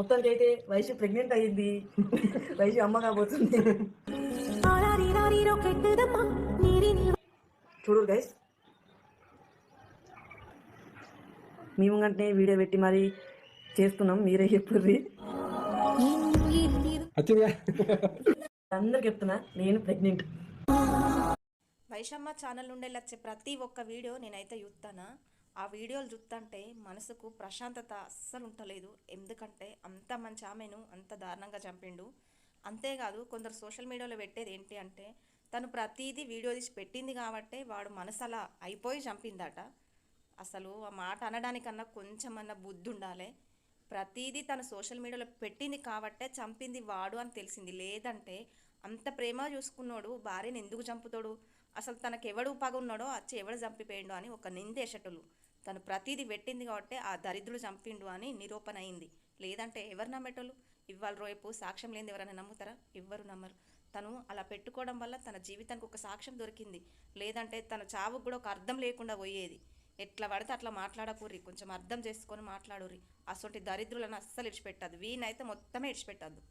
మొత్తానికి అయితే వైషు ప్రెగ్నెంట్ అయ్యింది. వైషు అమ్మ కాబోతుంది. చూడు గైస్, మేము కంటే వీడియో పెట్టి మరి చేస్తున్నాం, మీరే చెప్పుర్రి. అందరికి చెప్తున్నా, నేను ప్రెగ్నెంట్. వైషమ్మ ఛానల్ నుండి వచ్చే ప్రతి ఒక్క వీడియో నేనైతే చూస్తానా. ఆ వీడియోలు చూస్తుంటే మనసుకు ప్రశాంతత అస్సలు ఉండలేదు. ఎందుకంటే అంత మంచి ఆమెను అంత దారుణంగా చంపిండు. అంతేకాదు కొందరు సోషల్ మీడియాలో పెట్టేది ఏంటి అంటే, తను ప్రతిదీ వీడియో తీసి పెట్టింది కాబట్టి వాడు మనసు అలా అయిపోయి చంపిందట. అసలు ఆ మాట అనడానికన్నా కొంచెమన్నా బుద్ధి ఉండాలి. ప్రతిదీ తను సోషల్ మీడియాలో పెట్టింది కాబట్టే చంపింది వాడు అని తెలిసింది. లేదంటే అంత ప్రేమ చూసుకున్నాడు భార్యను ఎందుకు చంపుతాడు? అసలు తనకు ఎవడు పగ ఉన్నాడో వచ్చి ఎవడు చంపిపోయిండు అని ఒక నిందేశటులు. తను ప్రతిదీ పెట్టింది కాబట్టి ఆ దరిద్రుడు చంపిండు అని నిరూపణ అయింది. లేదంటే ఎవరు నమ్మేటోళ్ళు? ఇవాళ రేపు సాక్ష్యం లేనిది ఎవరైనా నమ్ముతారా? ఎవ్వరు నమ్మరు. తను అలా పెట్టుకోవడం వల్ల తన జీవితానికి ఒక సాక్ష్యం దొరికింది. లేదంటే తన చావుకు కూడా ఒక అర్థం లేకుండా పోయేది. ఎట్లా పడితే అట్లా మాట్లాడకూర్రి, కొంచెం అర్థం చేసుకొని మాట్లాడుర్రి. అసొంటి దరిద్రులను అస్సలు ఇడిచిపెట్టద్దు. వీనైతే మొత్తమే ఇడిచిపెట్టద్దు.